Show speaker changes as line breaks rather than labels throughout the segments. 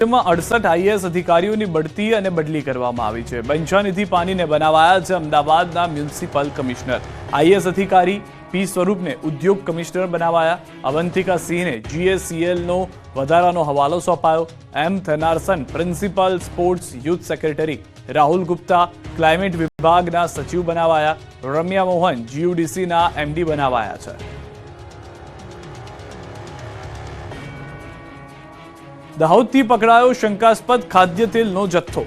માં 68 આઈએએસ અધિકારીઓની બઢતી અને બદલી કરવામાં આવી છે। બંછાનિધિ પાનીને બનાવાયા છે અમદાવાદના મ્યુનિસિપલ કમિશનર। આઈએએસ અધિકારી પી સ્વરૂપને ઉદ્યોગ કમિશનર બનાવાયા। અવંતિકા સિંહને જીએસીએલનો વધારાનો હવાલો સોંપાયો। M Thennarasan principal sports youth secretary. Rahul Gupta climate વિભાગના સચિવ બનાવાયા। રમ્યા મોહન જીયુડીસીના એમડી બનાવાયા છે। દાહોદથી પકડાયો શંકાસ્પદ ખાદ્ય તેલનો જથ્થો।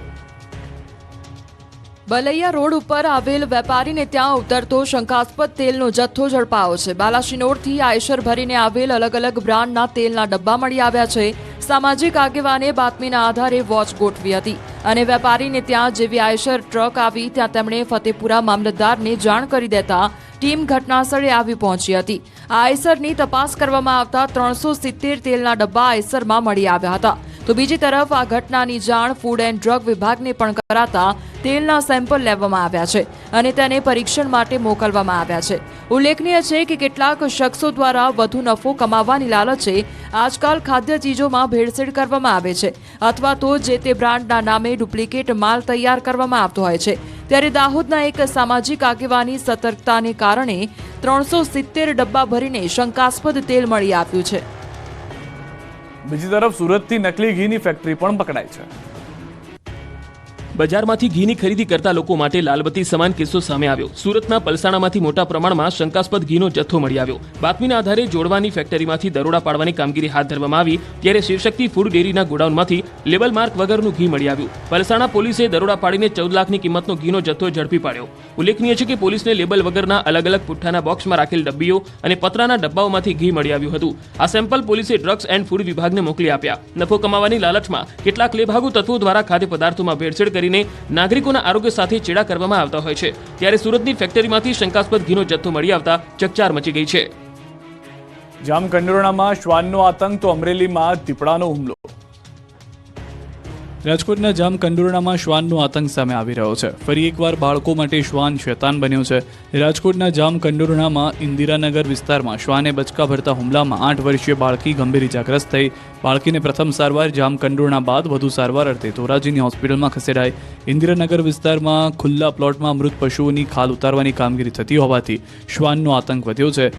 બલૈયા રોડ ઉપર આવેલ વેપારીને ત્યાં ઉતરતો શંકાસ્પદ તેલનો જથ્થો ઝડપાયો છે। બાલાસિનોરથી આયશર ભરીને આવેલ અલગ અલગ બ્રાન્ડના તેલના ડબ્બા મળી આવ્યા છે। સામાજિક આગેવાને બાતમીના આધારે વોચ ગોઠવી હતી અને વેપારીને ત્યાં જેવી આયશર ટ્રક આવી ત્યાં તેમણે ફતેપુરા મામલતદારને જાણ કરી દેતા ટીમ ઘટનાસ્થળે આવી પહોંચી હતી। આ આયસરની તપાસ કરવામાં આવતા 370 તેલના ડબ્બા આયસરમાં મળી આવ્યા હતા। તો બીજી તરફ આ ઘટનાની જાણ ફૂડ એન્ડ ડ્રગ વિભાગને પણ કરાતા તેલના સેમ્પલ લેવામાં આવ્યા છે અને તેને પરીક્ષણ માટે મોકલવામાં આવ્યા છે। ઉલ્લેખનીય છે કે કેટલાક શખ્સો દ્વારા વધુ નફો કમાવવાની લાલચે આજકાલ ખાદ્ય ચીજોમાં ભેળસેળ કરવામાં આવે છે અથવા તો જે તે બ્રાન્ડના નામે ડુપ્લિકેટ માલ તૈયાર કરવામાં આવતો હોય છે। ત્યારે દાહોદના એક સામાજિક આગેવાની સતર્કતાને કારણે 370 ડબ્બા ભરીને શંકાસ્પદ તેલ મળી આવ્યું છે।
બીજી તરફ સુરતથી નકલી ઘીની ફેક્ટરી પણ પકડાઈ છે।
બજારમાંથી ઘીની ખરીદી કરતા લોકો માટે લાલબત્તી સમાન કિસ્સો સામે આવ્યો। સુરતના પલસાણામાંથી મોટા પ્રમાણમાં શંકાસ્પદ ઘીનો જથ્થો મળી આવ્યો। બાતમીના આધારે જોડવાની ફેક્ટરીમાંથી દરોડા પાડવાની કામગીરી હાથ ધરવામાં આવી ત્યારે શિવશક્તિ ફૂડ ડેરીના ગોડાઉનમાંથી લેબલ માર્ક વગરનું ઘી મળી આવ્યું। પલસાણા પોલીસે દરોડા પાડીને 14 લાખની કિંમતનો ઘીનો જથ્થો ઝડપી પાડ્યો। ઉલ્લેખનીય છે કે પોલીસને લેબલ વગરના અલગ અલગ પુઠ્ઠાના બોક્સમાં રાખેલ ડબ્બીઓ અને પતરાના ડબ્બાઓમાંથી ઘી મળી આવ્યું હતું। આ સેમ્પલ પોલીસે ડ્રગ્સ એન્ડ ફૂડ વિભાગને મોકલી આપ્યા। નફો કમાવાની લાલચમાં કેટલાક લેભાગુ તત્વો દ્વારા ખાદ્ય પદાર્થોમાં ભેળસેળ કરીને નાગરિકોના આરોગ્ય સાથે ચેડા કરવામાં આવતા હોય છે। ત્યારે સુરતની ફેક્ટરીમાંથી શંકાસ્પદ ઘીનો જથ્થો મળી આવતા ચકચાર મચી ગઈ છે।
જામકંડોરણામાં શ્વાનનો આતંક તો અમરેલીમાં દીપડાનો હુમલો। રાજકોટના જામકંડોરણામાં શ્વાનનો આતંક સામે આવી રહ્યો છે। ફરી એકવાર બાળકો માટે શ્વાન શૈતાન બન્યો છે। રાજકોટના જામકંડોરણામાં ઇન્દિરાનગર વિસ્તારમાં શ્વાને બચકા ભરતા હુમલામાં 8 વર્ષીય બાળકી ગંભીર ઇજાગ્રસ્ત થઈ। બાળકીને પ્રથમ સારવાર જામકંડોરણા બાદ વધુ સારવાર અર્થે ધોરાજીની હોસ્પિટલમાં ખસેડાઈ। ઇન્દિરાનગર વિસ્તારમાં ખુલ્લા પ્લોટમાં મૃત પશુઓની ખાલ ઉતારવાની કામગીરી થતી હોવાથી શ્વાનનો આતંક વધ્યો છે।